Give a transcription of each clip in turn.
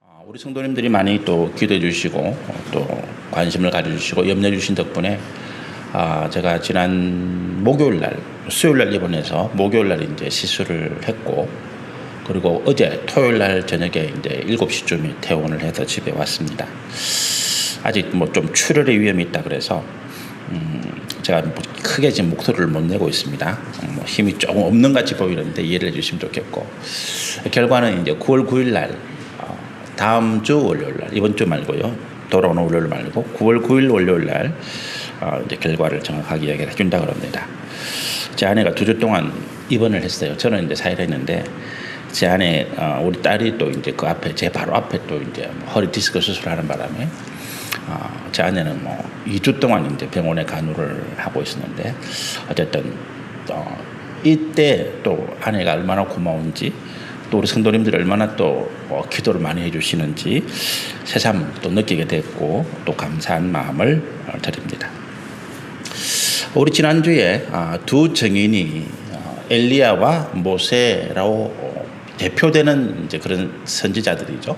우리 성도님들이 많이 또 기도해 주시고 또 관심을 가져주시고 염려해 주신 덕분에 제가 지난 수요일 날 입원해서 목요일 날 이제 시술을 했고, 그리고 어제 토요일 날 저녁에 이제 7시쯤에 퇴원을 해서 집에 왔습니다. 아직 뭐 좀 출혈의 위험이 있다 그래서 제가 크게 지금 목소리를 못 내고 있습니다. 힘이 조금 없는 같이 보이는데 이해를 해주시면 좋겠고, 결과는 이제 9월 9일 날 다음 주 월요일 날, 이번 주 말고요, 돌아오는 월요일 말고 9월 9일 월요일 날 이제 결과를 정확하게 이야기를 해준다 그럽니다. 제 아내가 2주 동안 입원을 했어요. 저는 이제 4일 했는데 제 아내 우리 딸이 또 이제 그 앞에 제 바로 앞에 또 이제 허리 디스크 수술하는 바람에 제 아내는 2주 동안 이제 병원에 간호를 하고 있었는데, 어쨌든 이때 또 아내가 얼마나 고마운지, 또 우리 성도님들이 얼마나 또 기도를 많이 해주시는지 새삼 또 느끼게 됐고, 또 감사한 마음을 드립니다. 우리 지난주에 두 증인이 엘리야와 모세라고 대표되는 이제 그런 선지자들이죠.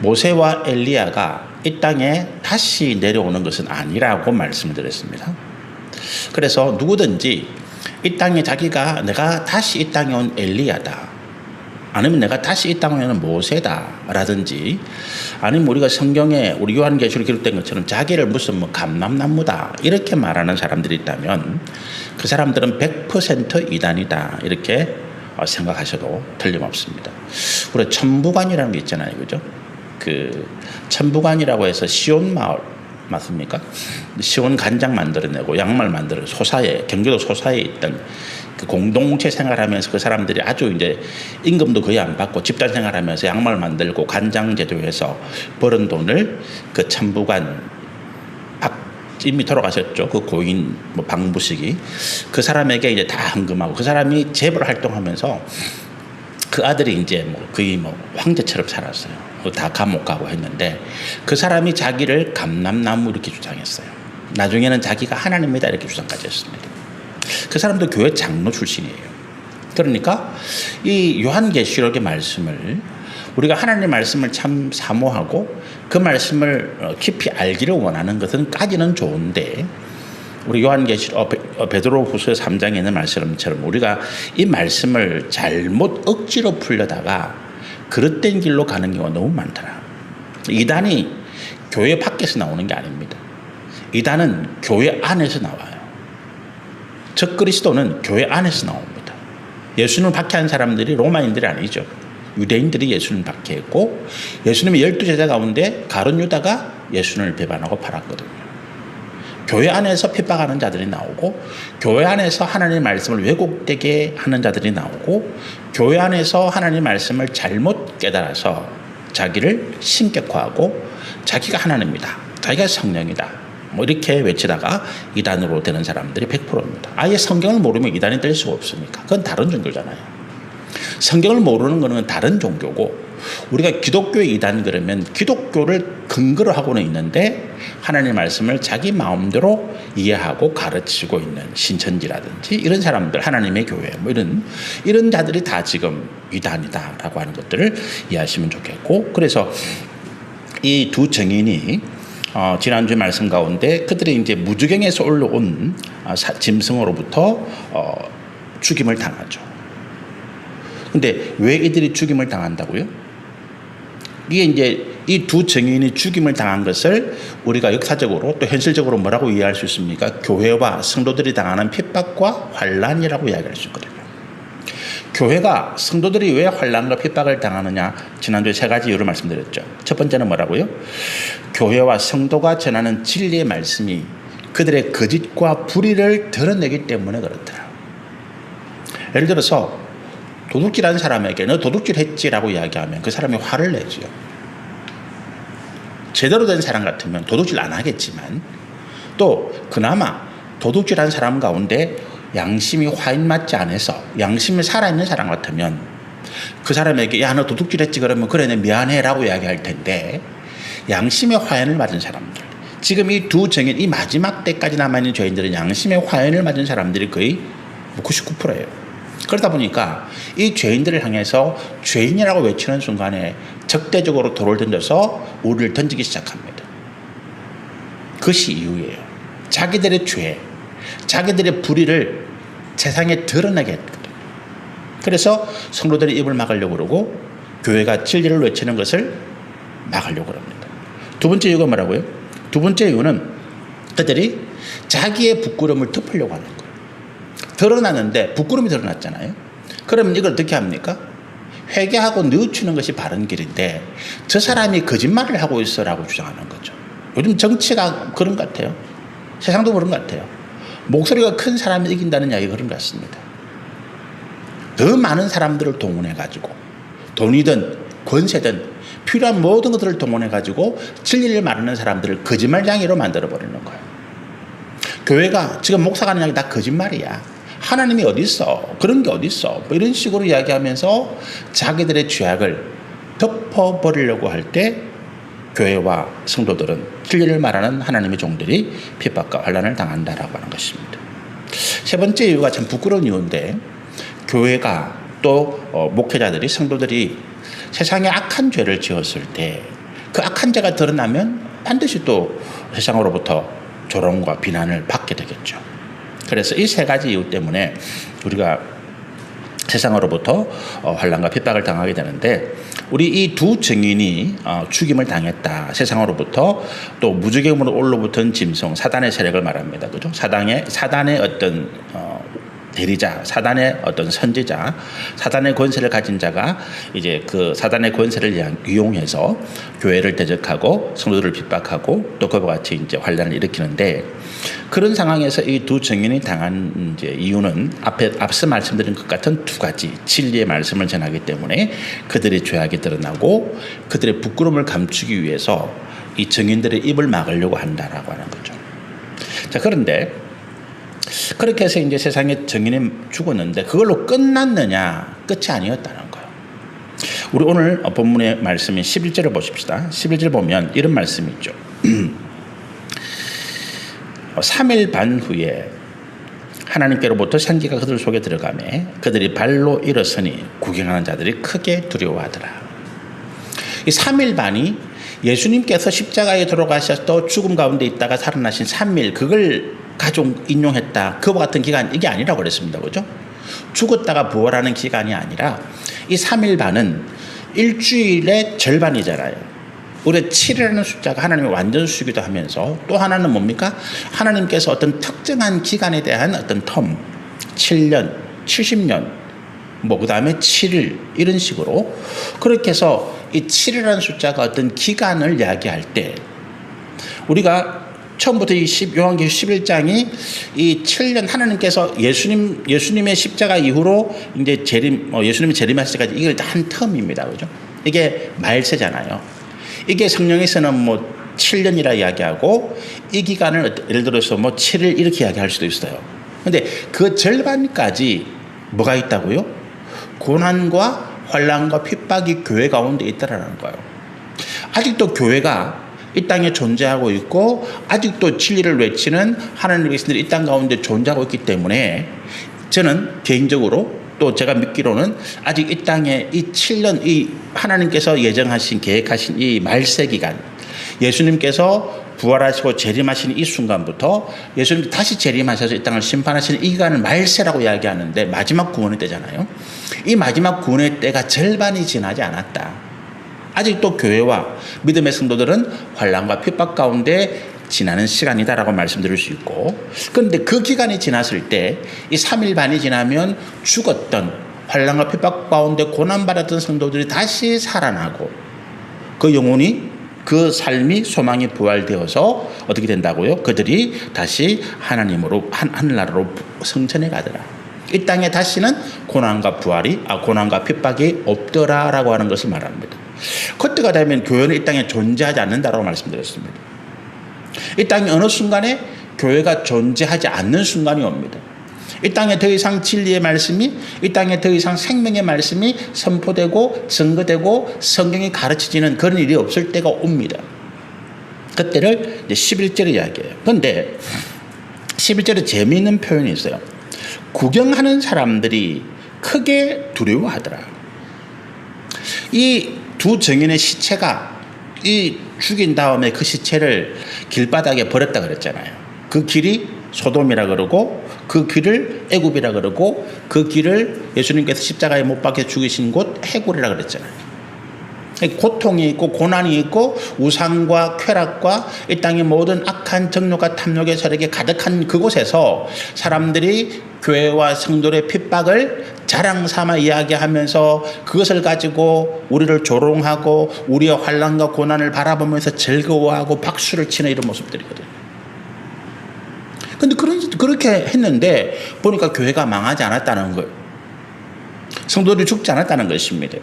모세와 엘리야가 이 땅에 다시 내려오는 것은 아니라고 말씀을 드렸습니다. 그래서 누구든지 이 땅에 자기가 내가 다시 이 땅에 온 엘리야다, 아니면 내가 다시 이 땅에 오는 모세다라든지, 아니면 우리가 성경에 우리 요한계시록에 기록된 것처럼 자기를 무슨 감람나무다 이렇게 말하는 사람들이 있다면 그 사람들은 100% 이단이다 이렇게 생각하셔도 틀림없습니다. 우리 천부관이라는 게 있잖아요, 그죠? 그 천부관이라고 해서 시온 마을 맞습니까? 시온 간장 만들어내고 양말 만들어 경기도 소사에 있던 그 공동체 생활하면서 그 사람들이 아주 이제 임금도 거의 안 받고 집단 생활하면서 양말 만들고 간장 제조해서 벌은 돈을 그 천부관 이미 돌아가셨죠. 그 고인 방부식이 그 사람에게 이제 다 헌금하고, 그 사람이 재벌 활동하면서 그 아들이 이제 거의 황제처럼 살았어요. 다 감옥 가고 했는데 그 사람이 자기를 감람나무 이렇게 주장했어요. 나중에는 자기가 하나님이다 이렇게 주장까지 했습니다. 그 사람도 교회 장로 출신이에요. 그러니까 이 요한계시록의 말씀을 우리가 하나님의 말씀을 참 사모하고 그 말씀을 깊이 알기를 원하는 것은까지는 좋은데, 우리 요한계시록 베드로후서 3장에 있는 말씀처럼 우리가 이 말씀을 잘못 억지로 풀려다가 그릇된 길로 가는 경우가 너무 많더라. 이단이 교회 밖에서 나오는 게 아닙니다. 이단은 교회 안에서 나와요. 적그리스도는 교회 안에서 나옵니다. 예수님을 박해한 사람들이 로마인들이 아니죠. 유대인들이 예수님을 박해했고, 예수님의 12제자 가운데 가룟 유다가 예수님을 배반하고 팔았거든요. 교회 안에서 핍박하는 자들이 나오고, 교회 안에서 하나님의 말씀을 왜곡되게 하는 자들이 나오고, 교회 안에서 하나님의 말씀을 잘못 깨달아서 자기를 신격화하고 자기가 하나님이다, 자기가 성령이다 이렇게 외치다가 이단으로 되는 사람들이 100%입니다. 아예 성경을 모르면 이단이 될 수가 없으니까. 그건 다른 종교잖아요. 성경을 모르는 것은 다른 종교고, 우리가 기독교의 이단 그러면 기독교를 근거로 하고는 있는데 하나님의 말씀을 자기 마음대로 이해하고 가르치고 있는 신천지라든지 이런 사람들, 하나님의 교회 이런 자들이 다 지금 이단이다라고 하는 것들을 이해하시면 좋겠고, 그래서 이 두 증인이 지난주 말씀 가운데 그들이 이제 무주경에서 올라온 짐승으로부터 죽임을 당하죠. 근데 왜 이들이 죽임을 당한다고요? 이게 이제 이 두 증인이 죽임을 당한 것을 우리가 역사적으로 또 현실적으로 뭐라고 이해할 수 있습니까? 교회와 성도들이 당하는 핍박과 환난이라고 이야기할 수 있거든요. 교회가 성도들이 왜 환난과 핍박을 당하느냐, 지난주에 3가지 이유를 말씀드렸죠. 첫 번째는 뭐라고요? 교회와 성도가 전하는 진리의 말씀이 그들의 거짓과 불의를 드러내기 때문에 그렇더라. 예를 들어서 도둑질한 사람에게 너 도둑질했지라고 이야기하면 그 사람이 화를 내죠. 제대로 된 사람 같으면 도둑질 안 하겠지만, 또 그나마 도둑질한 사람 가운데 양심이 화인맞지 않아서 양심이 살아있는 사람 같으면 그 사람에게 야 너 도둑질했지 그러면 그래 내 미안해라고 이야기할 텐데, 양심의 화인을 맞은 사람들, 지금 이 두 증인, 이 마지막 때까지 남아있는 죄인들은 양심의 화인을 맞은 사람들이 거의 99%예요. 그러다 보니까 이 죄인들을 향해서 죄인이라고 외치는 순간에 적대적으로 돌을 던져서 우리를 던지기 시작합니다. 그것이 이유예요. 자기들의 죄, 자기들의 불의를 세상에 드러나게 했거든요. 그래서 성도들이 입을 막으려고 그러고 교회가 진리를 외치는 것을 막으려고 합니다. 두 번째 이유가 뭐라고요? 두 번째 이유는 그들이 자기의 부끄러움을 덮으려고 하는 거예요. 드러나는데 부끄러움이 드러났잖아요. 그러면 이걸 어떻게 합니까? 회개하고 뉘우치는 것이 바른 길인데 저 사람이 거짓말을 하고 있어라고 주장하는 거죠. 요즘 정치가 그런 것 같아요. 세상도 그런 것 같아요. 목소리가 큰 사람이 이긴다는 이야기가 그런 것 같습니다. 더 많은 사람들을 동원해가지고 돈이든 권세든 필요한 모든 것들을 동원해가지고 진리를 말하는 사람들을 거짓말쟁이로 만들어버리는 거예요. 교회가 지금 목사가 하는 이야기 다 거짓말이야. 하나님이 어디 있어? 그런 게 어디 있어? 뭐 이런 식으로 이야기하면서 자기들의 죄악을 덮어버리려고 할 때 교회와 성도들은 진리를 말하는 하나님의 종들이 핍박과 환난을 당한다라고 하는 것입니다. 세 번째 이유가 참 부끄러운 이유인데 교회가 또 목회자들이 성도들이 세상에 악한 죄를 지었을 때 그 악한 죄가 드러나면 반드시 또 세상으로부터 조롱과 비난을 받게 되겠죠. 그래서 이 세 가지 이유 때문에 우리가 세상으로부터 환난과 핍박을 당하게 되는데 우리 이 두 증인이 죽임을 당했다. 세상으로부터 또 무지개음으로 올라붙은 짐승 사단의 세력을 말합니다. 그죠? 사단의 어떤 대리자, 사단의 어떤 선지자, 사단의 권세를 가진 자가 이제 그 사단의 권세를 이용해서 교회를 대적하고 성도들을 핍박하고 또 그와 같이 이제 환란을 일으키는데 그런 상황에서 이 두 증인이 당한 이제 이유는 앞서 말씀드린 것 같은 두 가지 진리의 말씀을 전하기 때문에 그들의 죄악이 드러나고 그들의 부끄러움을 감추기 위해서 이 증인들의 입을 막으려고 한다라고 하는 거죠. 자, 그런데 그렇게 해서 이제 세상에 증인이 죽었는데 그걸로 끝났느냐? 끝이 아니었다는 거예요. 우리 오늘 본문의 말씀인 11절을 보십시다. 11절 보면 이런 말씀이 있죠. 3일 반 후에 하나님께로부터 생기가 그들 속에 들어가매 그들이 발로 일어서니 구경하는 자들이 크게 두려워하더라. 이 3일 반이 예수님께서 십자가에 돌아가셔서 또 죽음 가운데 있다가 살아나신 3일 그걸 가족 인용했다. 그와 같은 기간 이게 아니라고 그랬습니다. 그죠? 죽었다가 부활하는 기간이 아니라 이 3일 반은 일주일의 절반이잖아요. 우리 7이라는 숫자가 하나님의 완전수이기도 하면서 또 하나는 뭡니까? 하나님께서 어떤 특정한 기간에 대한 어떤 텀 7년, 70년 그 다음에 7일 이런 식으로 그렇게 해서 이 7이라는 숫자가 어떤 기간을 이야기할 때 우리가 처음부터 이 요한계시록 11장이 이 7년 하나님께서 예수님의 십자가 이후로 이제 예수님이 재림하실 때까지 이걸 다 한 텀입니다. 그죠? 이게 말세잖아요. 이게 성령에서는 7년이라 이야기하고 이 기간을 예를 들어서 7일 이렇게 이야기할 수도 있어요. 근데 그 절반까지 뭐가 있다고요? 고난과 환난과 핍박이 교회 가운데 있다라는 거예요. 아직도 교회가 이 땅에 존재하고 있고 아직도 진리를 외치는 하나님의 백성들이 이 땅 가운데 존재하고 있기 때문에 저는 개인적으로 또 제가 믿기로는 아직 이 땅에 이 7년 이 하나님께서 예정하신 계획하신 이 말세 기간 예수님께서 부활하시고 재림하시는 이 순간부터 예수님 다시 재림하셔서 이 땅을 심판하시는 이 기간을 말세라고 이야기하는데 마지막 구원의 때잖아요. 이 마지막 구원의 때가 절반이 지나지 않았다. 아직도 교회와 믿음의 성도들은 환난과 핍박 가운데 지나는 시간이다라고 말씀드릴 수 있고 그런데 그 기간이 지났을 때 이 3일 반이 지나면 죽었던 환난과 핍박 가운데 고난받았던 성도들이 다시 살아나고 그 영혼이 그 삶이 소망이 부활되어서 어떻게 된다고요? 그들이 다시 하나님으로 하늘나라로 승천해 가더라. 이 땅에 다시는 고난과 핍박이 없더라라고 하는 것을 말합니다. 그때가 되면 교회는 이 땅에 존재하지 않는다라고 말씀드렸습니다. 이 땅에 어느 순간에 교회가 존재하지 않는 순간이 옵니다. 이 땅에 더 이상 진리의 말씀이 이 땅에 더 이상 생명의 말씀이 선포되고 증거되고 성경이 가르쳐지는 그런 일이 없을 때가 옵니다. 그때를 이제 11절에 이야기해요. 그런데 11절에 재미있는 표현이 있어요. 구경하는 사람들이 크게 두려워하더라. 이 두 증인의 시체가 이 죽인 다음에 그 시체를 길바닥에 버렸다 그랬잖아요. 그 길이 소돔이라 그러고 그 길을 애굽이라 그러고 그 길을 예수님께서 십자가에 못 박혀 죽이신 곳 해골이라 그랬잖아요. 고통이 있고 고난이 있고 우상과 쾌락과 이 땅의 모든 악한 정욕과 탐욕의 세력이 가득한 그곳에서 사람들이 교회와 성도의 핍박을 자랑 삼아 이야기하면서 그것을 가지고 우리를 조롱하고 우리의 환난과 고난을 바라보면서 즐거워하고 박수를 치는 이런 모습들이거든요. 그런데 그렇게 했는데 보니까 교회가 망하지 않았다는 거예요. 성도들이 죽지 않았다는 것입니다.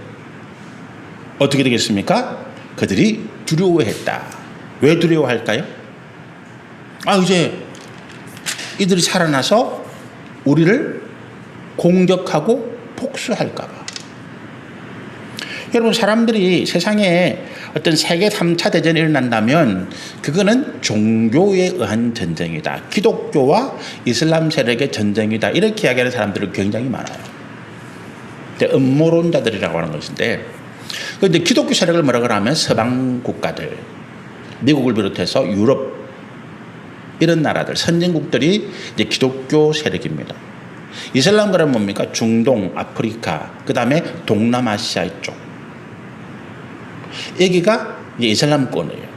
어떻게 되겠습니까? 그들이 두려워했다. 왜 두려워할까요? 이제 이들이 살아나서 우리를 공격하고 복수할까 봐. 여러분, 사람들이 세상에 어떤 세계 3차 대전이 일어난다면 그거는 종교에 의한 전쟁이다. 기독교와 이슬람 세력의 전쟁이다. 이렇게 이야기하는 사람들이 굉장히 많아요. 음모론자들이라고 하는 것인데, 그런데 기독교 세력을 뭐라 그러면 서방 국가들, 미국을 비롯해서 유럽 이런 나라들, 선진국들이 이제 기독교 세력입니다. 이슬람 그러면 뭡니까? 중동, 아프리카, 그 다음에 동남아시아 쪽. 여기가 이제 이슬람권이에요.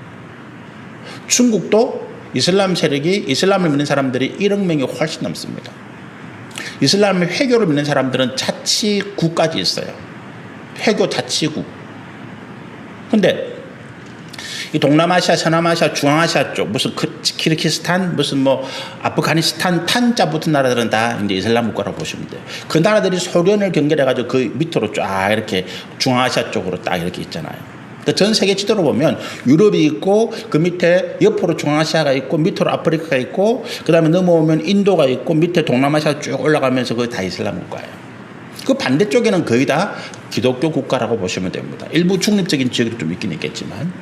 중국도 이슬람 세력이, 이슬람을 믿는 사람들이 1억 명이 훨씬 넘습니다. 이슬람 회교를 믿는 사람들은 자치구까지 있어요. 회교 자치구. 근데 이 동남아시아, 서남아시아, 중앙아시아 쪽, 무슨 키르기스탄, 무슨 뭐 아프가니스탄 탄자 붙은 나라들은 다 이제 이슬람 국가라고 보시면 돼요. 그 나라들이 소련을 경계해가지고 그 밑으로 쫙 이렇게 중앙아시아 쪽으로 딱 이렇게 있잖아요. 그러니까 전 세계 지도로 보면 유럽이 있고 그 밑에 옆으로 중앙아시아가 있고 밑으로 아프리카가 있고 그 다음에 넘어오면 인도가 있고 밑에 동남아시아 쭉 올라가면서 그게 다 이슬람 국가예요. 그 반대쪽에는 거의 다 기독교 국가라고 보시면 됩니다. 일부 중립적인 지역이 좀 있긴 있겠지만.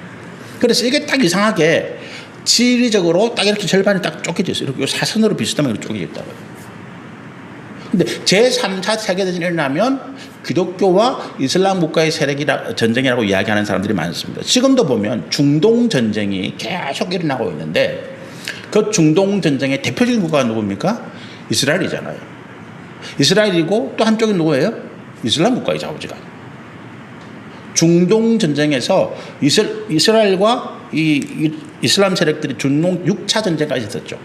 그래서 이게 딱 이상하게 지리적으로 딱 이렇게 절반이 딱 쪼개져 있어요. 이렇게 사선으로 비슷하면 이렇게 쪼개져 있다고요. 근데 제3차 세계대전이 일어나면 기독교와 이슬람 국가의 전쟁이라고 이야기하는 사람들이 많습니다. 지금도 보면 중동 전쟁이 계속 일어나고 있는데 그 중동 전쟁의 대표적인 국가가 누굽니까? 이스라엘이잖아요. 이스라엘이고 또 한쪽은 누구예요? 이슬람 국가의 좌우지간. 중동 전쟁에서 이스라엘과 이 이슬람 세력들이 중동 6차 전쟁까지 있었죠.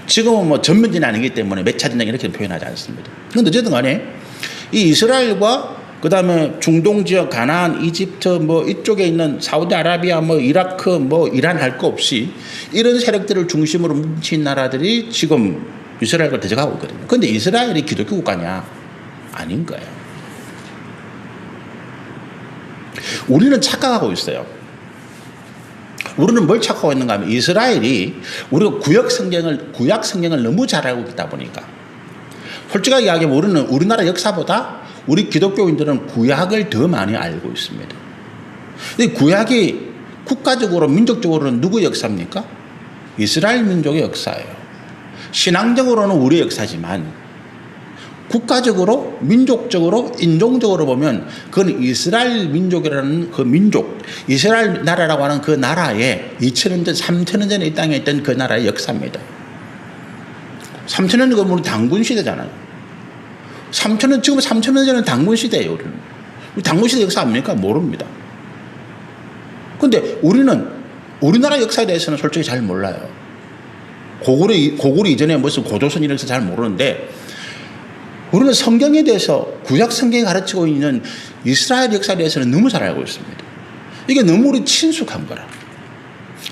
지금은 뭐 전면전이 아니기 때문에 몇 차 전쟁 이렇게 표현하지 않습니다. 그런데 어쨌든 간에 이 이스라엘과 그 다음에 중동 지역 가나안, 이집트 뭐 이쪽에 있는 사우디아라비아 뭐 이라크 뭐 이란 할 거 없이 이런 세력들을 중심으로 뭉친 나라들이 지금 이스라엘과 대적하고 있거든요. 그런데 이스라엘이 기독교 국가냐? 아닌 거예요. 우리는 착각하고 있어요. 우리는 뭘 착각하고 있는가 하면 이스라엘이 우리가 구약 성경을 너무 잘 알고 있다 보니까 솔직하게 이야기하면 우리는 우리나라 역사보다 우리 기독교인들은 구약을 더 많이 알고 있습니다. 이 구약이 국가적으로 민족적으로는 누구의 역사입니까? 이스라엘 민족의 역사예요. 신앙적으로는 우리의 역사지만 국가적으로, 민족적으로, 인종적으로 보면 그건 이스라엘 민족이라는 그 민족, 이스라엘 나라라고 하는 그 나라의 2000년 전, 3000년 전에 이 땅에 있던 그 나라의 역사입니다. 3000년 전은 당군 시대잖아요. 지금 3000년 전은 당군 시대예요. 우리 당군 시대 역사 압니까? 모릅니다. 그런데 우리는 우리나라 역사에 대해서는 솔직히 잘 몰라요. 고구려 이전에 무슨 고조선 이런 거 잘 모르는데 우리는 성경에 대해서 구약 성경이 가르치고 있는 이스라엘 역사에 대해서는 너무 잘 알고 있습니다. 이게 너무 우리 친숙한 거라.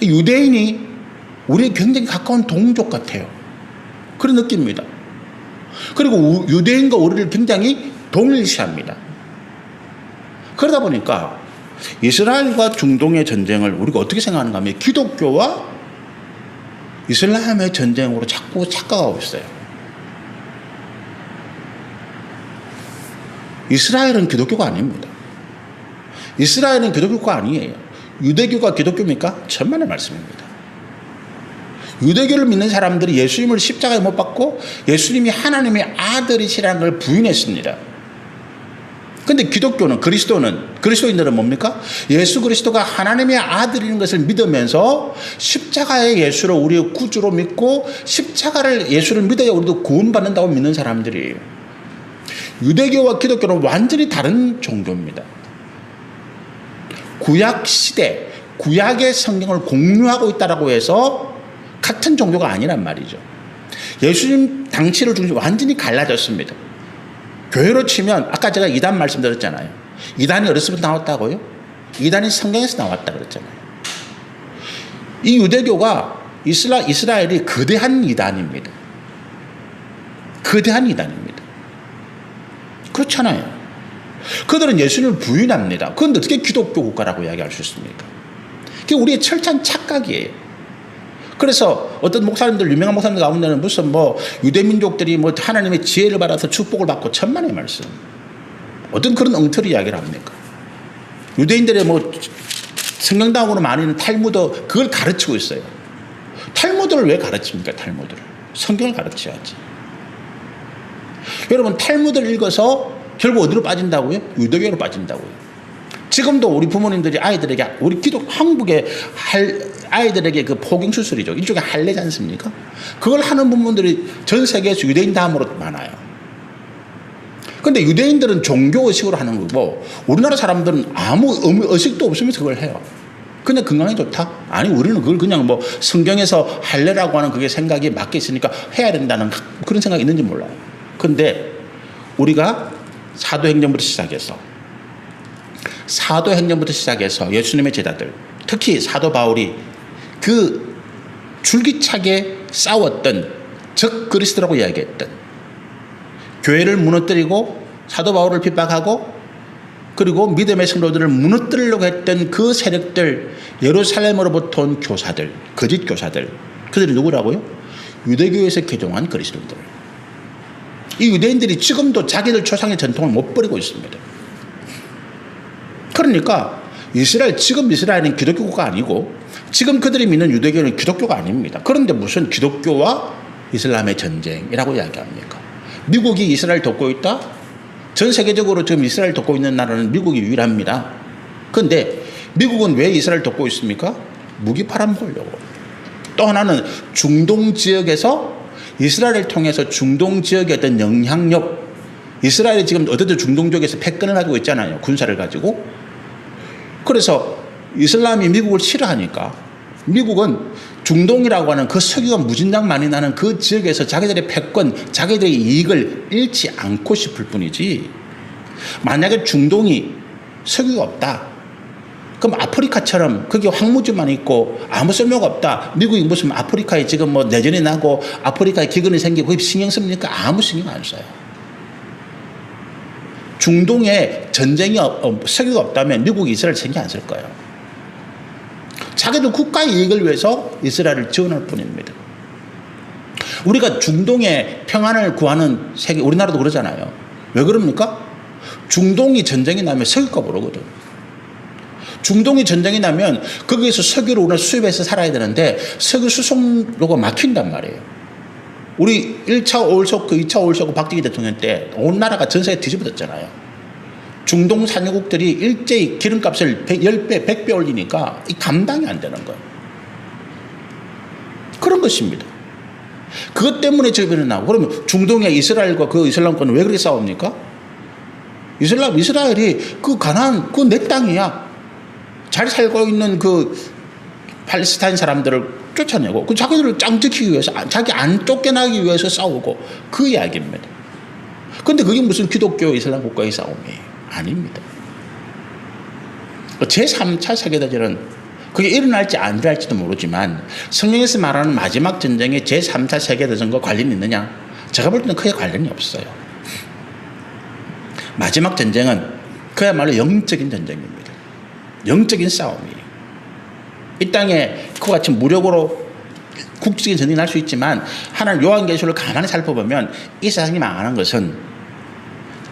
유대인이 우리의 굉장히 가까운 동족 같아요. 그런 느낌입니다. 그리고 유대인과 우리를 굉장히 동일시합니다. 그러다 보니까 이스라엘과 중동의 전쟁을 우리가 어떻게 생각하는가 하면 기독교와 이슬람의 전쟁으로 자꾸 착각하고 있어요. 이스라엘은 기독교가 아닙니다. 이스라엘은 기독교가 아니에요. 유대교가 기독교입니까? 천만의 말씀입니다. 유대교를 믿는 사람들이 예수님을 십자가에 못 박고 예수님이 하나님의 아들이시라는 걸 부인했습니다. 근데 기독교는, 그리스도인들은 뭡니까? 예수 그리스도가 하나님의 아들인 것을 믿으면서 십자가의 예수를 우리의 구주로 믿고 십자가를 예수를 믿어야 우리도 구원받는다고 믿는 사람들이에요. 유대교와 기독교는 완전히 다른 종교입니다. 구약 시대, 구약의 성경을 공유하고 있다라고 해서 같은 종교가 아니란 말이죠. 예수님 당시를 중심 완전히 갈라졌습니다. 교회로 치면 아까 제가 이단 말씀드렸잖아요. 이단이 어디서부터 나왔다고요? 이단이 성경에서 나왔다 그랬잖아요. 이 유대교가 이스라엘이 거대한 이단입니다. 거대한 이단입니다. 그렇잖아요. 그들은 예수님을 부인합니다. 그런데 어떻게 기독교 국가라고 이야기할 수 있습니까? 그게 우리의 철저한 착각이에요. 그래서 어떤 목사님들, 유명한 목사님들 가운데는 무슨 유대민족들이 하나님의 지혜를 받아서 축복을 받고 천만의 말씀. 어떤 그런 엉터리 이야기를 합니까? 유대인들의 성경당으로 많이 있는 탈무드, 그걸 가르치고 있어요. 탈무드를 왜 가르칩니까? 탈무드를. 성경을 가르쳐야지. 여러분, 탈무드를 읽어서 결국 어디로 빠진다고요? 유대교로 빠진다고요. 지금도 우리 부모님들이 아이들에게, 우리 한국의 아이들에게 그 포경수술이죠. 일종의 할례지 않습니까? 그걸 하는 부모들이 전 세계에서 유대인 다음으로 많아요. 근데 유대인들은 종교의식으로 하는 거고, 우리나라 사람들은 아무 의식도 없으면서 그걸 해요. 그냥 건강에 좋다? 아니, 우리는 그걸 그냥 성경에서 할례라고 하는 그게 생각이 맞게 있으니까 해야 된다는 그런 생각이 있는지 몰라요. 근데 우리가 사도행전부터 시작해서 예수님의 제자들, 특히 사도 바울이 그 줄기차게 싸웠던 적 그리스도라고 이야기했던, 교회를 무너뜨리고 사도 바울을 핍박하고 그리고 믿음의 성도들을 무너뜨리려고 했던 그 세력들, 예루살렘으로부터 온 교사들, 거짓 교사들, 그들이 누구라고요? 유대교에서 개종한 그리스도인들. 이 유대인들이 지금도 자기들 조상의 전통을 못 버리고 있습니다. 그러니까 지금 이스라엘은 기독교가 아니고 지금 그들이 믿는 유대교는 기독교가 아닙니다. 그런데 무슨 기독교와 이슬람의 전쟁이라고 이야기합니까? 미국이 이스라엘 돕고 있다? 전 세계적으로 지금 이스라엘 돕고 있는 나라는 미국이 유일합니다. 그런데 미국은 왜 이스라엘 돕고 있습니까? 무기 팔아먹으려고. 또 하나는 중동 지역에서 이스라엘을 통해서 중동 지역의 어떤 영향력, 이스라엘이 지금 어쨌든 중동 지역에서 패권을 가지고 있잖아요. 군사를 가지고. 그래서 이슬람이 미국을 싫어하니까 미국은 중동이라고 하는 그 석유가 무진장 많이 나는 그 지역에서 자기들의 패권, 자기들의 이익을 잃지 않고 싶을 뿐이지, 만약에 중동이 석유가 없다, 그럼 아프리카처럼 거기 황무지만 있고 아무 쓸모가 없다, 미국이 무슨 아프리카에 지금 내전이 나고 아프리카에 기근이 생기고 그게 신경 씁니까? 아무 신경 안 써요. 중동에 전쟁이 석유가 없다면 미국이 이스라엘 신경 안 쓸 거예요. 자기들 국가의 이익을 위해서 이스라엘을 지원할 뿐입니다. 우리가 중동의 평안을 구하는 세계, 우리나라도 그러잖아요. 왜 그럽니까? 중동이 전쟁이 나면 석유값 오르거든. 중동이 전쟁이 나면 거기에서 석유를 우리가 수입해서 살아야 되는데 석유 수송로가 막힌단 말이에요. 우리 1차 오일쇼크, 2차 오일쇼크 박정희 대통령 때 온 나라가 전 세계 뒤집어졌잖아요. 중동 산유국들이 일제히 기름값을 10배, 100배 올리니까 감당이 안 되는 거예요. 그런 것입니다. 그것 때문에 저변이 나고, 그러면 중동의 이스라엘과 그 이슬람권은 왜 그렇게 싸웁니까? 이스라엘이 그 가나안, 그 내 땅이야. 잘 살고 있는 그 팔레스타인 사람들을 쫓아내고, 그 자기들을 짱지키기 위해서, 자기 안 쫓겨나기 위해서 싸우고, 그 이야기입니다. 근데 그게 무슨 기독교 이슬람 국가의 싸움이에요? 아닙니다. 제3차 세계대전은 그게 일어날지 안 일어날지도 모르지만 성경에서 말하는 마지막 전쟁에 제3차 세계대전과 관련이 있느냐? 제가 볼 때는 크게 관련이 없어요. 마지막 전쟁은 그야말로 영적인 전쟁입니다. 영적인 싸움이에요. 이 땅에 그와 같이 무력으로 국적인 전쟁이 날 수 있지만 하나님 요한계시록을 가만히 살펴보면 이 세상이 망하는 것은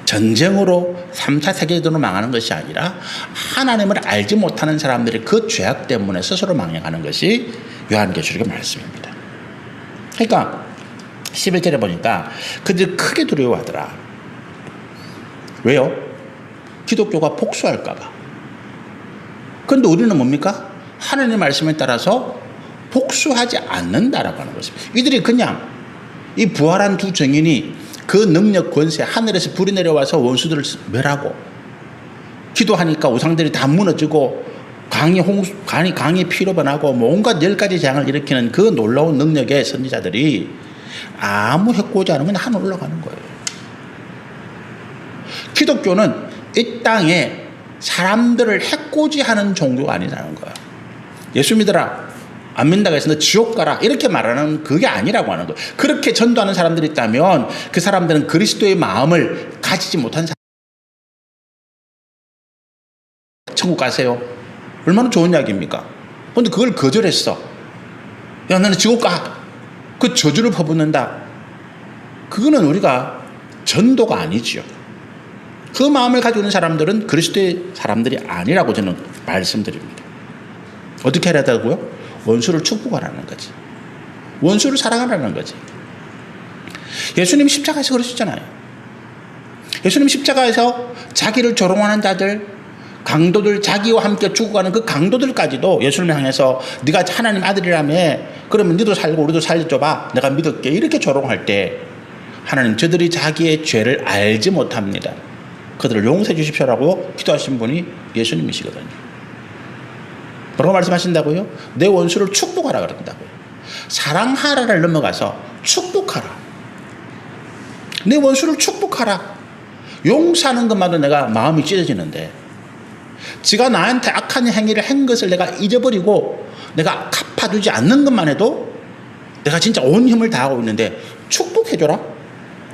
전쟁으로 3차 세계대전으로 망하는 것이 아니라 하나님을 알지 못하는 사람들이 그 죄악 때문에 스스로 망해가는 것이 요한계시록의 말씀입니다. 그러니까 11절에 보니까 그들이 크게 두려워하더라. 왜요? 기독교가 복수할까 봐. 그런데 우리는 뭡니까? 하나님의 말씀에 따라서 복수하지 않는다라고 하는 것입니다. 이들이 그냥 이 부활한 두 증인이 그 능력 권세 하늘에서 불이 내려와서 원수들을 멸하고 기도하니까 우상들이 다 무너지고 강이 피로 변하고 온갖 10가지 재앙을 일으키는 그 놀라운 능력의 선지자들이 아무 해코지 않으면 하늘 올라가는 거예요. 기독교는 이 땅에 사람들을 해코지하는 종교가 아니라는 거야. 예수 믿어라, 안 믿는다고 해서 너 지옥 가라 이렇게 말하는 그게 아니라고 하는 거예요. 그렇게 전도하는 사람들이 있다면 그 사람들은 그리스도의 마음을 가지지 못한 사람. 천국 가세요. 얼마나 좋은 이야기입니까? 그런데 그걸 거절했어. 야, 나는 지옥 가. 그 저주를 퍼붓는다. 그거는 우리가 전도가 아니지요. 그 마음을 가지고 있는 사람들은 그리스도의 사람들이 아니라고 저는 말씀드립니다. 어떻게 해야 되고요? 원수를 축복하라는 거지. 원수를 사랑하라는 거지. 예수님 십자가에서 그러셨잖아요. 예수님 십자가에서 자기를 조롱하는 자들, 강도들, 자기와 함께 죽어가는 그 강도들까지도 예수님을 향해서 네가 하나님 아들이라며 그러면 너도 살고 우리도 살려줘봐 내가 믿을게 이렇게 조롱할 때 하나님 저들이 자기의 죄를 알지 못합니다. 그들을 용서해 주십시오라고 기도하신 분이 예수님이시거든요. 뭐라고 말씀하신다고요? 내 원수를 축복하라 그런다고요. 사랑하라를 넘어가서 축복하라. 내 원수를 축복하라. 용서하는 것만도 내가 마음이 찢어지는데 지가 나한테 악한 행위를 한 것을 내가 잊어버리고 내가 갚아주지 않는 것만 해도 내가 진짜 온 힘을 다하고 있는데 축복해줘라.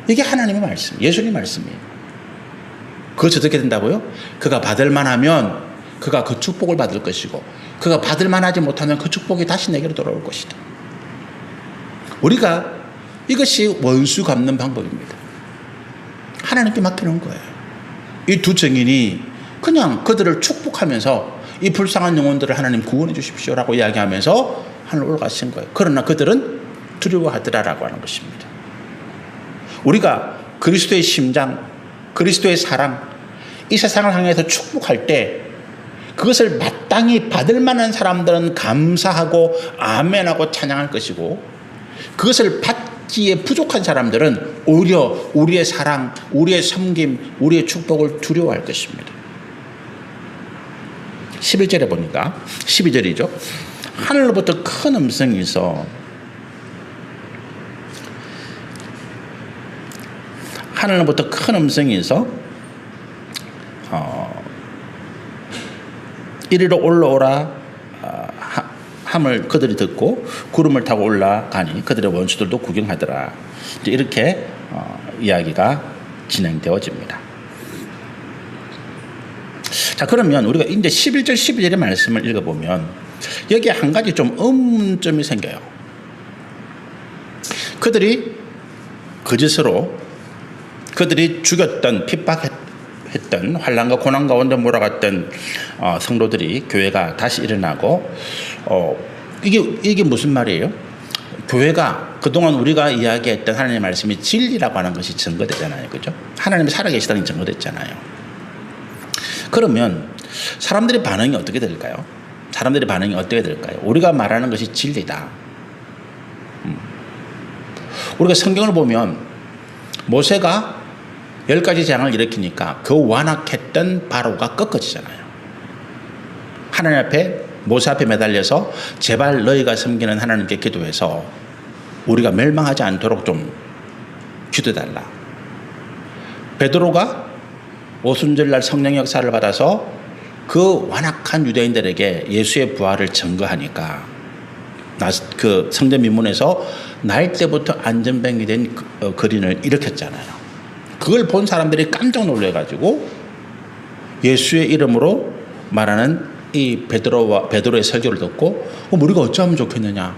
이게 하나님의 말씀, 예수님의 말씀이에요. 그것이 어떻게 된다고요? 그가 받을 만하면 그가 그 축복을 받을 것이고 그가 받을 만하지 못하면 그 축복이 다시 내게로 돌아올 것이다. 우리가 이것이 원수 갚는 방법입니다. 하나님께 맡기는 거예요. 이 두 증인이 그냥 그들을 축복하면서 이 불쌍한 영혼들을 하나님 구원해 주십시오라고 이야기하면서 하늘 올라가신 거예요. 그러나 그들은 두려워하더라라고 하는 것입니다. 우리가 그리스도의 심장, 그리스도의 사랑, 이 세상을 향해서 축복할 때 그것을 마땅히 받을 만한 사람들은 감사하고 아멘하고 찬양할 것이고 그것을 받기에 부족한 사람들은 오히려 우리의 사랑, 우리의 섬김, 우리의 축복을 두려워할 것입니다. 11절에 보니까 12절이죠. 하늘로부터 큰 음성이 있어 하늘로부터 큰 음성이 있어 이리로 올라오라 함을 그들이 듣고 구름을 타고 올라가니 그들의 원수들도 구경하더라. 이렇게 이야기가 진행되어집니다. 자, 그러면 우리가 이제 11절 12절의 말씀을 읽어보면 여기에 한 가지 좀 의문점이 생겨요. 그들이 거짓으로 그들이 죽였던 핍박했던 환난과 고난 가운데 몰아갔던 성도들이 교회가 다시 일어나고 이게 무슨 말이에요? 교회가 그동안 우리가 이야기했던 하나님의 말씀이 진리라고 하는 것이 증거되잖아요. 그죠? 하나님이 살아계시다는 게 증거됐잖아요. 그러면 사람들의 반응이 어떻게 될까요? 사람들의 반응이 어떻게 될까요? 우리가 말하는 것이 진리다. 우리가 성경을 보면 모세가 10가지 재앙을 일으키니까 그 완악했던 바로가 꺾어지잖아요. 하나님 앞에 모세 앞에 매달려서 제발 너희가 섬기는 하나님께 기도해서 우리가 멸망하지 않도록 좀 기도해달라. 베드로가 오순절날 성령 역사를 받아서 그 완악한 유대인들에게 예수의 부활을 증거하니까 그 성전 민문에서 날 때부터 안전병이 된 거린을 일으켰잖아요. 그걸 본 사람들이 깜짝 놀래가지고 예수의 이름으로 말하는 이 베드로의 설교를 듣고 우리가 어쩌면 좋겠느냐.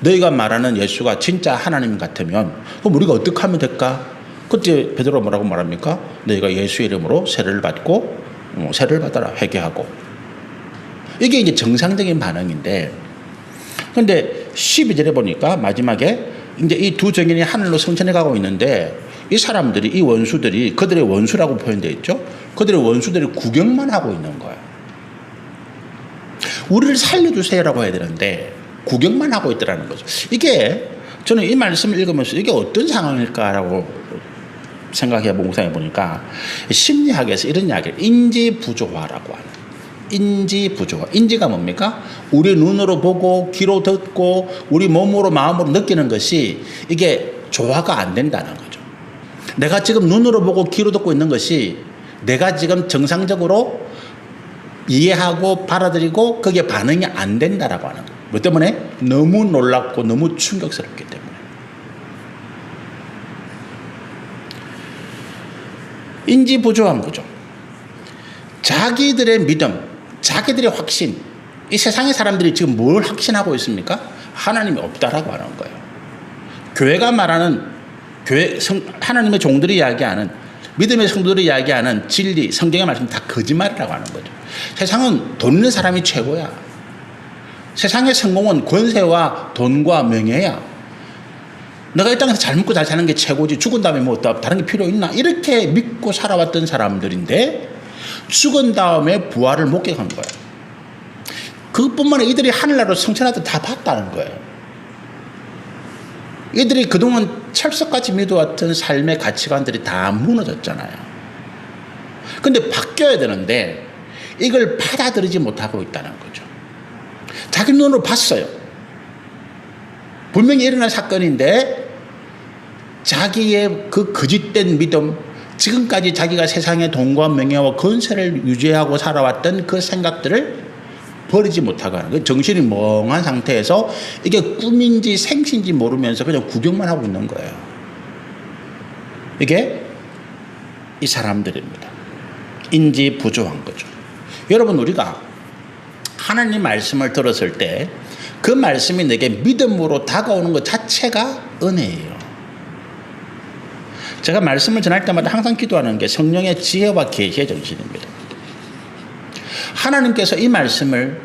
너희가 말하는 예수가 진짜 하나님 같으면 그럼 우리가 어떻게 하면 될까? 그때 베드로가 뭐라고 말합니까? 너희가 예수의 이름으로 세례를 받고 세례를 받아라 회개하고. 이게 이제 정상적인 반응인데 그런데 12절에 보니까 마지막에 이제 이 두 증인이 하늘로 승천해 가고 있는데 이 사람들이 이 원수들이 그들의 원수라고 표현되어 있죠. 그들의 원수들이 구경만 하고 있는 거예요. 우리를 살려주세요라고 해야 되는데 구경만 하고 있더라는 거죠. 이게 저는 이 말씀을 읽으면서 이게 어떤 상황일까라고 생각해 묵상해 보니까 심리학에서 이런 이야기를 인지부조화라고 하는, 인지부조화. 인지가 뭡니까? 우리 눈으로 보고 귀로 듣고 우리 몸으로 마음으로 느끼는 것이 이게 조화가 안 된다는 거죠. 내가 지금 눈으로 보고 귀로 듣고 있는 것이 내가 지금 정상적으로 이해하고 받아들이고 그게 반응이 안 된다라고 하는 거예요. 뭐 때문에? 너무 놀랍고 너무 충격스럽기 때문에. 인지부조화한 거죠. 자기들의 믿음, 자기들의 확신, 이 세상의 사람들이 지금 뭘 확신하고 있습니까? 하나님이 없다라고 하는 거예요. 교회가 말하는 하나님의 종들이 이야기하는, 믿음의 성도들이 이야기하는 진리, 성경의 말씀 다 거짓말이라고 하는 거죠. 세상은 돈 있는 사람이 최고야. 세상의 성공은 권세와 돈과 명예야. 내가 이 땅에서 잘 먹고 잘 사는 게 최고지, 죽은 다음에 뭐 다른 게 필요 있나? 이렇게 믿고 살아왔던 사람들인데 죽은 다음에 부활을 목격한 거예요. 그것뿐만 아니라 이들이 하늘나라로 성천하듯 다 봤다는 거예요. 이들이 그동안 철석같이 믿어왔던 삶의 가치관들이 다 무너졌잖아요. 근데 바뀌어야 되는데 이걸 받아들이지 못하고 있다는 거죠. 자기 눈으로 봤어요. 분명히 일어난 사건인데 자기의 그 거짓된 믿음, 지금까지 자기가 세상의 돈과 명예와 권세를 유지하고 살아왔던 그 생각들을 버리지 못하고 하는 거예요. 정신이 멍한 상태에서 이게 꿈인지 생신지 모르면서 그냥 구경만 하고 있는 거예요. 이게 이 사람들입니다. 인지 부조한 거죠. 여러분, 우리가 하나님 말씀을 들었을 때 그 말씀이 내게 믿음으로 다가오는 것 자체가 은혜예요. 제가 말씀을 전할 때마다 항상 기도하는 게 성령의 지혜와 계시의 정신입니다. 하나님께서 이 말씀을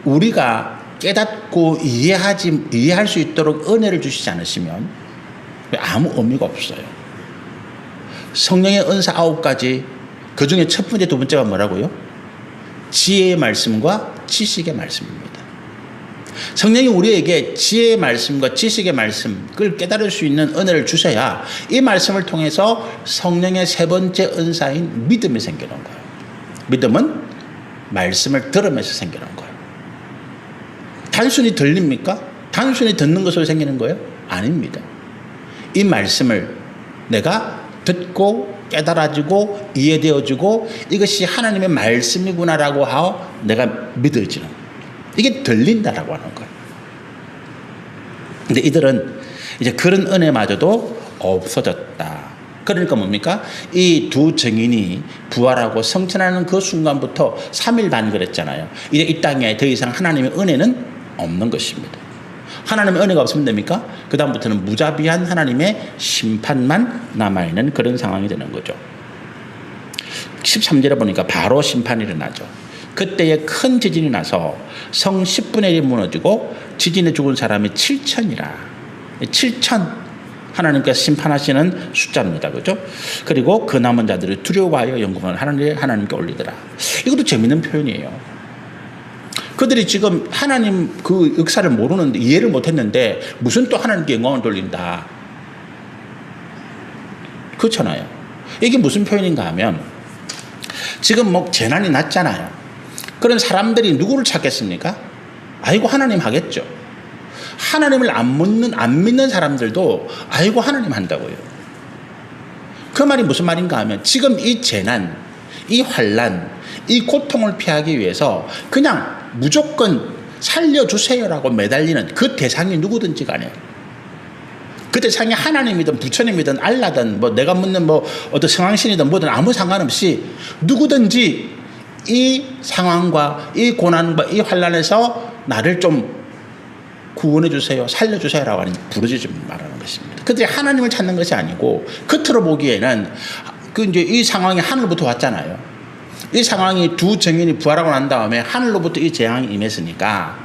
우리가 깨닫고 이해할 수 있도록 은혜를 주시지 않으시면 아무 의미가 없어요. 성령의 은사 9가지, 그 중에 첫 번째, 두 번째가 뭐라고요? 지혜의 말씀과 지식의 말씀입니다. 성령이 우리에게 지혜의 말씀과 지식의 말씀을 깨달을 수 있는 은혜를 주셔야 이 말씀을 통해서 성령의 세 번째 은사인 믿음이 생기는 거예요. 믿음은 말씀을 들으면서 생기는 거예요. 단순히 들립니까? 단순히 듣는 것으로 생기는 거예요? 아닙니다. 이 말씀을 내가 듣고 깨달아지고 이해되어지고 이것이 하나님의 말씀이구나라고 하고 내가 믿어지는, 이게 들린다라고 하는 거예요. 근데 이들은 이제 그런 은혜마저도 없어졌다. 그러니까 뭡니까? 이 두 증인이 부활하고 성천하는 그 순간부터 3일 반 그랬잖아요. 이제 이 땅에 더 이상 하나님의 은혜는 없는 것입니다. 하나님의 은혜가 없으면 됩니까? 그 다음부터는 무자비한 하나님의 심판만 남아있는 그런 상황이 되는 거죠. 13절에 보니까 바로 심판이 일어나죠. 그때에 큰 지진이 나서 성 10분의 1이 무너지고 지진에 죽은 사람이 7천이라. 7천 하나님께서 심판하시는 숫자입니다. 그죠? 그리고 그 남은 자들이 두려워하여 영광을 하나님께 올리더라. 이것도 재밌는 표현이에요. 그들이 지금 하나님 그 역사를 모르는데, 이해를 못했는데 무슨 또 하나님께 영광을 돌린다. 그렇잖아요. 이게 무슨 표현인가 하면 지금 뭐 재난이 났잖아요. 그런 사람들이 누구를 찾겠습니까? 아이고 하나님 하겠죠. 하나님을 안 믿는 사람들도 아이고 하나님 한다고요. 그 말이 무슨 말인가 하면 지금 이 재난, 이 환난, 이 고통을 피하기 위해서 그냥 무조건 살려주세요라고 매달리는 그 대상이 누구든지 간에, 그 대상이 하나님이든 부처님이든 알라든 뭐 내가 묻는 뭐 어떤 성황신이든 뭐든 아무 상관없이 누구든지 이 상황과 이 고난과 이 환난에서 나를 좀 구원해 주세요, 살려 주세요라고 하는 부르짖음 말하는 것입니다. 그들이 하나님을 찾는 것이 아니고 겉으로 보기에는 그 이제 이 상황이 하늘부터 왔잖아요. 이 상황이 두 증인이 부활하고 난 다음에 하늘로부터 이 재앙이 임했으니까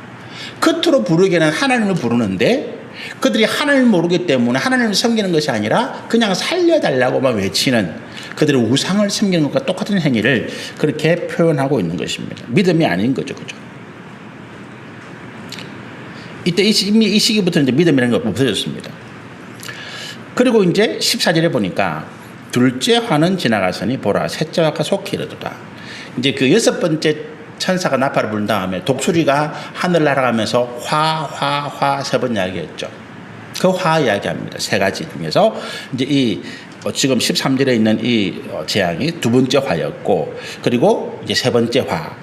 겉으로 부르기에는 하나님을 부르는데 그들이 하나님을 모르기 때문에 하나님을 섬기는 것이 아니라 그냥 살려달라고만 외치는 그들의 우상을 섬기는 것과 똑같은 행위를 그렇게 표현하고 있는 것입니다. 믿음이 아닌 거죠. 그죠? 이때 이미 이 시기부터 이제 믿음이라는 게 없어졌습니다. 그리고 이제 14절에 보니까 둘째 화는 지나갔으니 보라 셋째 화가 속히 이르도다. 이제 그 여섯 번째 천사가 나팔을 부른 다음에 독수리가 하늘 날아가면서 화 세 번 이야기했죠. 그 화 이야기합니다. 세 가지 중에서 이제 이 지금 13절에 있는 이 재앙이 두 번째 화였고, 그리고 이제 세 번째 화,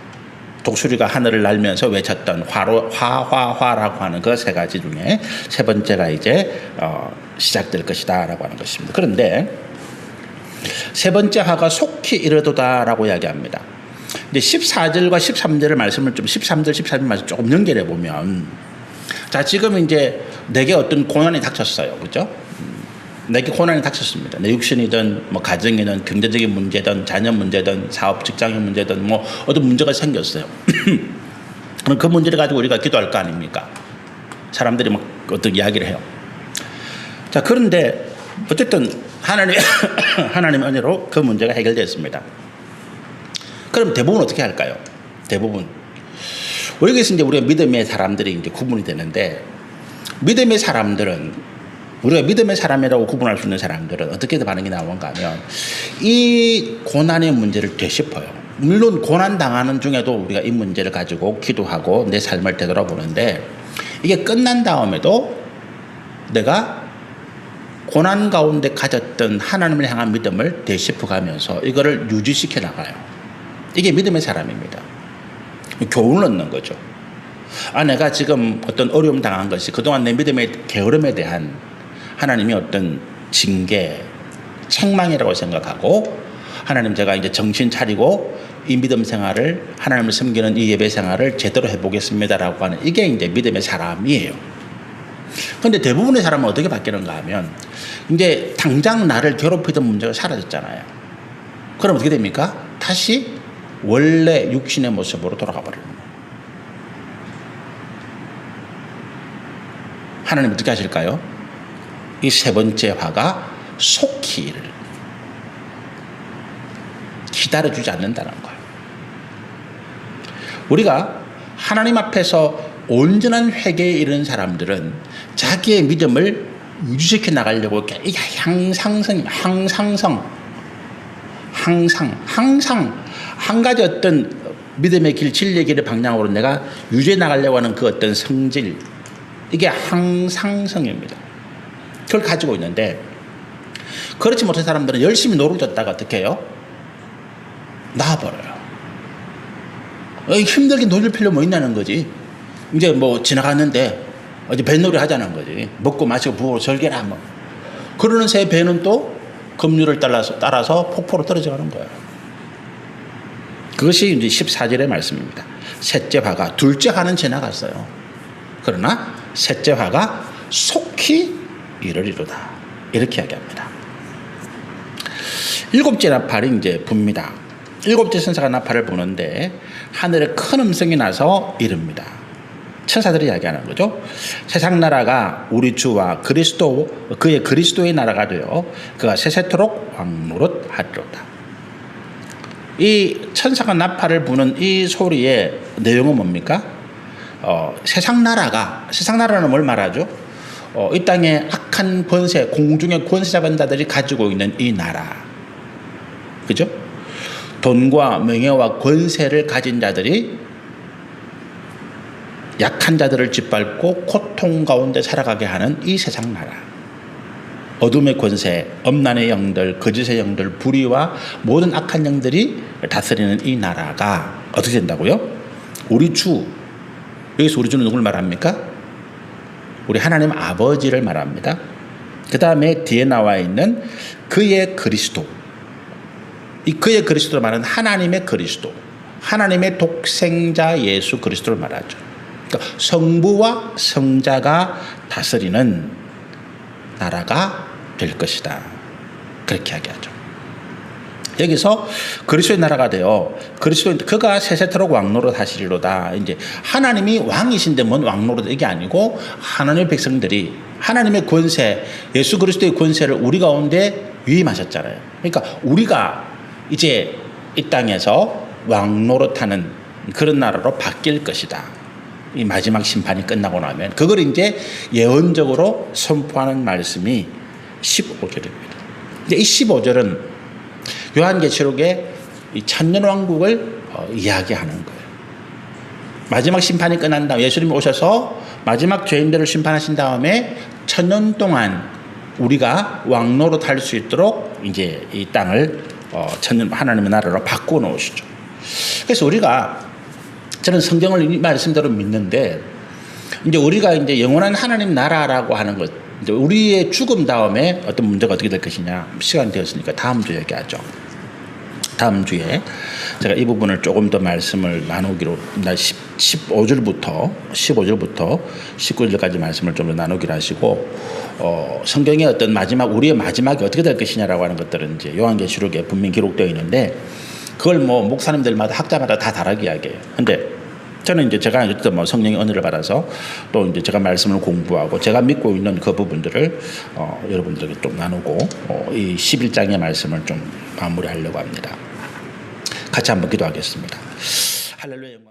독수리가 하늘을 날면서 외쳤던 화라고 하는 그 세 가지 중에 세 번째가 이제 시작될 것이다라고 하는 것입니다. 그런데 세 번째 화가 속히 이르도다라고 이야기합니다. 이제 14절과 13절의 말씀을 좀 13절, 14절 말씀 조금 연결해 보면, 자, 지금 이제 내게 어떤 고난이 닥쳤어요. 그죠? 내게 고난이 닥쳤습니다. 내 육신이든 뭐 가정이든 경제적인 문제든 자녀 문제든 사업 직장의 문제든 뭐 어떤 문제가 생겼어요. 그럼 그 문제를 가지고 우리가 기도할 거 아닙니까? 사람들이 막 어떤 이야기를 해요. 자, 그런데 어쨌든 하나님의 은혜로 그 문제가 해결됐습니다. 그럼 대부분 어떻게 할까요? 대부분 여기서 이제 우리가 믿음의 사람들이 이제 구분이 되는데, 믿음의 사람들은, 우리가 믿음의 사람이라고 구분할 수 있는 사람들은 어떻게 반응이 나오는가 하면 이 고난의 문제를 되짚어요. 물론 고난 당하는 중에도 우리가 이 문제를 가지고 기도하고 내 삶을 되돌아보는데, 이게 끝난 다음에도 내가 고난 가운데 가졌던 하나님을 향한 믿음을 되짚어가면서 이거를 유지시켜 나가요. 이게 믿음의 사람입니다. 교훈을 얻는 거죠. 내가 지금 어떤 어려움 당한 것이 그동안 내 믿음의 게으름에 대한 하나님의 어떤 징계, 책망이라고 생각하고, 하나님 제가 이제 정신 차리고 이 믿음 생활을, 하나님을 섬기는 이 예배 생활을 제대로 해보겠습니다라고 하는, 이게 이제 믿음의 사람이에요. 그런데 대부분의 사람은 어떻게 바뀌는가 하면 이제 당장 나를 괴롭히던 문제가 사라졌잖아요. 그럼 어떻게 됩니까? 다시 원래 육신의 모습으로 돌아가 버리는 거예요. 하나님 어떻게 하실까요? 이 세 번째 화가 속히 기다려주지 않는다는 거예요. 우리가 하나님 앞에서 온전한 회개에 이르는 사람들은 자기의 믿음을 유지시켜 나가려고 항상 한 가지 어떤 믿음의 길, 진리의 길의 방향으로 내가 유지해 나가려고 하는 그 어떤 성질, 이게 항상성입니다. 그걸 가지고 있는데, 그렇지 못한 사람들은 열심히 노력졌다가 어떻게 해요? 나와버려요. 힘들게 놀릴 필요 뭐 있냐는 거지. 이제 뭐 지나갔는데 어제 뱃놀이 하자는 거지. 먹고 마시고 부으로 절개나 뭐. 그러는 새 배는 또 급류를 따라서 폭포로 떨어져 가는 거예요. 그것이 이제 14절의 말씀입니다. 셋째 화가, 둘째 화는 지나갔어요. 그러나 셋째 화가 속히 이르리로다. 이렇게 이야기합니다. 일곱째 나팔이 이제 붑니다. 일곱째 천사가 나팔을 부는데 하늘에 큰 음성이 나서 이릅니다. 천사들이 이야기하는 거죠. 세상 나라가 우리 주와 그의 그리스도의 나라가 되어 그가 세세토록 왕노릇 하리로다. 이 천사가 나팔을 부는 이 소리의 내용은 뭡니까? 세상 나라는 뭘 말하죠? 이 땅의 악한 권세, 공중의 권세 잡은 자들이 가지고 있는 이 나라, 그죠? 돈과 명예와 권세를 가진 자들이 약한 자들을 짓밟고 고통 가운데 살아가게 하는 이 세상 나라, 어둠의 권세, 엄난의 영들, 거짓의 영들, 불의와 모든 악한 영들이 다스리는 이 나라가 어떻게 된다고요? 우리 주, 여기서 우리 주는 누굴 말합니까? 우리 하나님 아버지를 말합니다. 그 다음에 뒤에 나와 있는 그의 그리스도, 이 그의 그리스도를 말하는 하나님의 그리스도, 하나님의 독생자 예수 그리스도를 말하죠. 그러니까 성부와 성자가 다스리는 나라가 될 것이다. 그렇게 이야기하죠. 여기서 그리스도의 나라가 되어 그가 세세토록 왕노릇 하시리로다. 이제 하나님이 왕이신데 뭔 왕노릇, 이게 아니고 하나님의 백성들이 하나님의 권세, 예수 그리스도의 권세를 우리 가운데 위임하셨잖아요. 그러니까 우리가 이제 이 땅에서 왕 노릇하는 그런 나라로 바뀔 것이다. 이 마지막 심판이 끝나고 나면 그걸 이제 예언적으로 선포하는 말씀이 15절입니다. 근데 이 15절은 요한계시록의 이 천년왕국을 이야기하는 거예요. 마지막 심판이 끝난 다음 예수님이 오셔서 마지막 죄인들을 심판하신 다음에 1000년 동안 우리가 왕노릇 할 수 있도록 이제 이 땅을 천년 하나님의 나라로 바꿔 놓으시죠. 그래서 우리가 저는 성경을 이 말씀대로 믿는데 이제 우리가 이제 영원한 하나님 나라라고 하는 것, 이제 우리의 죽음 다음에 어떤 문제가 어떻게 될 것이냐 시간이 되었으니까 다음 주에 얘기하죠. 다음 주에 제가 이 부분을 조금 더 말씀을 나누기로 15절부터 19절까지 말씀을 좀 더 나누기로 하시고 성경의 어떤 우리의 마지막이 어떻게 될 것이냐라고 하는 것들은 이제 요한계시록에 분명히 기록되어 있는데 그걸 뭐 목사님들마다 학자마다 다 다르게 이야기해요. 근데 저는 이제 제가 어쨌든 뭐 성령의 은혜를 받아서 또 이제 제가 말씀을 공부하고 제가 믿고 있는 그 부분들을 여러분들에게 좀 나누고 이 11장의 말씀을 좀 마무리하려고 합니다. 같이 한번 기도하겠습니다. 할렐루야.